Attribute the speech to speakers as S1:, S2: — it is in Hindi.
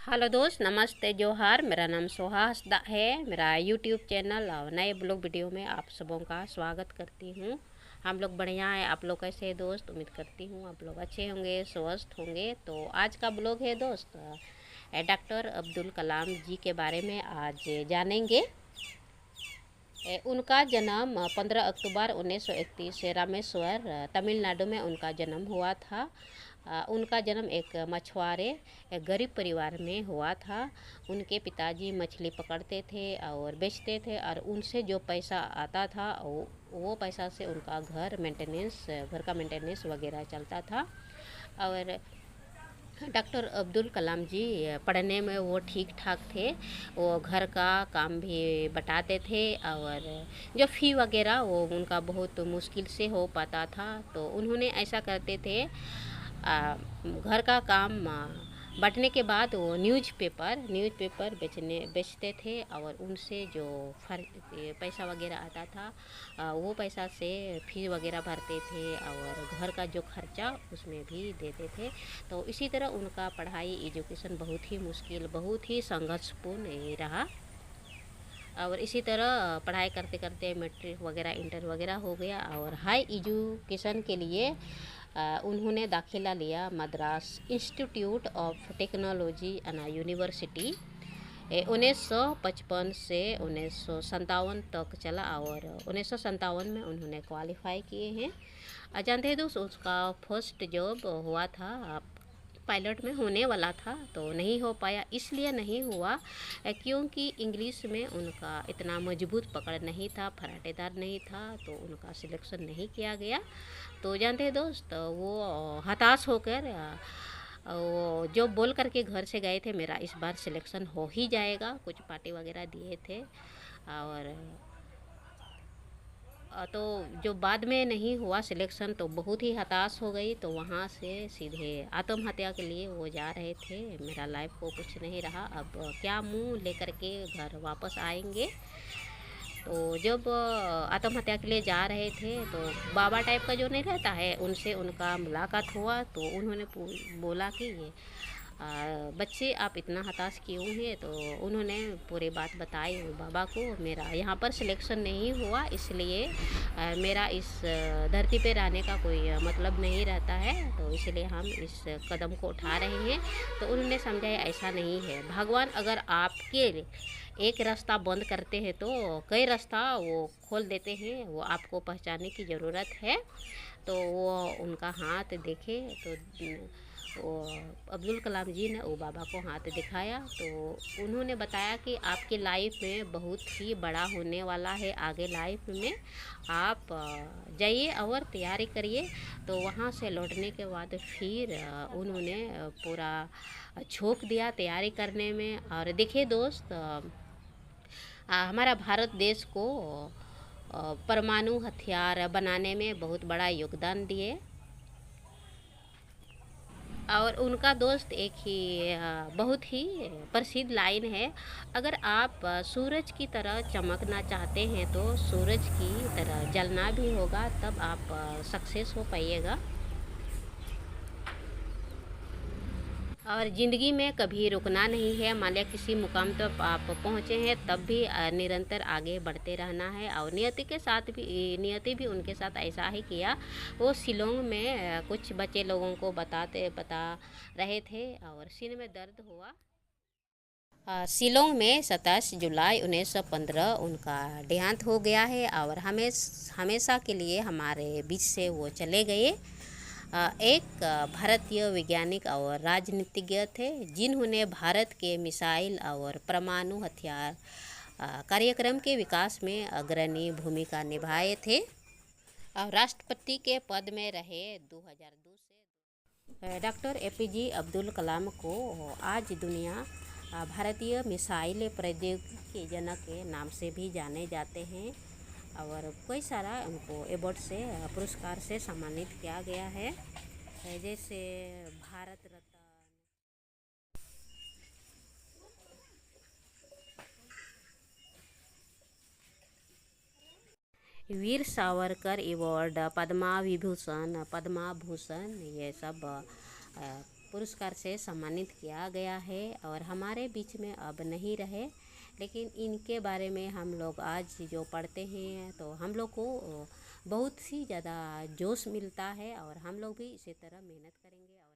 S1: हेलो दोस्त, नमस्ते, जोहार। मेरा नाम सोहा हसदा है। मेरा यूट्यूब चैनल और नए ब्लॉग वीडियो में आप सबों का स्वागत करती हूँ। हम लोग बढ़िया है। आप लोग कैसे हैं दोस्त? उम्मीद करती हूँ आप लोग अच्छे होंगे, स्वस्थ होंगे। तो आज का ब्लॉग है दोस्त, डॉक्टर अब्दुल कलाम जी के बारे में आज जानेंगे। उनका जन्म 15 अक्टूबर 1931 रामेश्वर तमिलनाडु में उनका जन्म हुआ था। उनका जन्म एक मछुआरे गरीब परिवार में हुआ था। उनके पिताजी मछली पकड़ते थे और बेचते थे, और उनसे जो पैसा आता था वो पैसा से उनका घर का मेंटेनेंस वगैरह चलता था। और डॉक्टर अब्दुल कलाम जी पढ़ने में वो ठीक ठाक थे। वो घर का काम भी बताते थे, और जो फ़ी वगैरह वो उनका बहुत मुश्किल से हो पाता था। तो उन्होंने ऐसा करते थे, घर का काम बँटने के बाद वो न्यूज़पेपर बेचते थे, और उनसे जो पैसा वगैरह आता था वो पैसा से फीस वगैरह भरते थे, और घर का जो खर्चा उसमें भी देते थे। तो इसी तरह उनका पढ़ाई एजुकेशन बहुत ही मुश्किल, बहुत ही संघर्षपूर्ण रहा। और इसी तरह पढ़ाई करते करते मैट्रिक वगैरह, इंटर वगैरह हो गया, और हाई एजुकेशन के लिए उन्होंने दाखिला लिया मद्रास इंस्टीट्यूट ऑफ टेक्नोलॉजी अना यूनिवर्सिटी। 1955 से 1957 तक चला, और 1957 में उन्होंने क्वालिफाई किए हैं। जानते हैं दोस्त, उसका फर्स्ट जॉब हुआ था, पायलट में होने वाला था, तो नहीं हो पाया। इसलिए नहीं हुआ क्योंकि इंग्लिश में उनका इतना मजबूत पकड़ नहीं था, फराटेदार नहीं था, तो उनका सिलेक्शन नहीं किया गया। तो जानते हैं दोस्त, वो हताश होकर वो जो बोल करके घर से गए थे, मेरा इस बार सिलेक्शन हो ही जाएगा। कुछ पार्टी वगैरह दिए थे, और तो जो बाद में नहीं हुआ सिलेक्शन, तो बहुत ही हताश हो गई। तो वहाँ से सीधे आत्महत्या के लिए वो जा रहे थे। मेरा लाइफ को कुछ नहीं रहा, अब क्या मुंह लेकर के घर वापस आएंगे। तो जब आत्महत्या के लिए जा रहे थे, तो बाबा टाइप का जो नहीं रहता है, उनसे उनका मुलाकात हुआ। तो उन्होंने बोला कि ये बच्चे आप इतना हताश क्यों हैं? तो उन्होंने पूरी बात बताई बाबा को, मेरा यहाँ पर सिलेक्शन नहीं हुआ, इसलिए मेरा इस धरती पे रहने का कोई मतलब नहीं रहता है, तो इसलिए हम इस कदम को उठा रहे हैं। तो उन्होंने समझाया ऐसा नहीं है, भगवान अगर आपके एक रास्ता बंद करते हैं तो कई रास्ता वो खोल देते हैं। वो आपको पहचानने की ज़रूरत है। तो वो उनका हाथ देखे, तो वो अब्दुल कलाम जी ने वो बाबा को हाथ दिखाया। तो उन्होंने बताया कि आपकी लाइफ में बहुत ही बड़ा होने वाला है, आगे लाइफ में आप जाइए और तैयारी करिए। तो वहाँ से लौटने के बाद फिर उन्होंने पूरा झोंक दिया तैयारी करने में। और देखिए दोस्त, हमारा भारत देश को परमाणु हथियार बनाने में बहुत बड़ा योगदान दिए। और उनका दोस्त एक ही बहुत ही प्रसिद्ध लाइन है, अगर आप सूरज की तरह चमकना चाहते हैं तो सूरज की तरह जलना भी होगा, तब आप सक्सेस हो पाइएगा। और ज़िंदगी में कभी रुकना नहीं है। मान लिया किसी मुकाम तक आप पहुँचे हैं, तब भी निरंतर आगे बढ़ते रहना है। और नियति भी उनके साथ ऐसा ही किया। वो शिलोंग में कुछ बच्चे लोगों को बता रहे थे, और सीने में दर्द हुआ। शिलोंग में 27 जुलाई 1915 उनका देहांत हो गया है, और हमेशा के लिए हमारे बीच से वो चले गए। एक भारतीय वैज्ञानिक और राजनीतिज्ञ थे, जिन्होंने भारत के मिसाइल और परमाणु हथियार कार्यक्रम के विकास में अग्रणी भूमिका निभाए थे, और राष्ट्रपति के पद में रहे 2002 से। डॉक्टर एपीजे अब्दुल कलाम को आज दुनिया भारतीय मिसाइल प्रौद्योगिकी के जनक के नाम से भी जाने जाते हैं, और कई सारा उनको अवार्ड से पुरस्कार से सम्मानित किया गया है, जैसे भारत रत्न, वीर सावरकर अवार्ड, पद्मा विभूषण, पद्मा भूषण, ये सब पुरस्कार से सम्मानित किया गया है और हमारे बीच में अब नहीं रहे। लेकिन इनके बारे में हम लोग आज जो पढ़ते हैं तो हम लोग को बहुत ही ज़्यादा जोश मिलता है और हम लोग भी इसी तरह मेहनत करेंगे और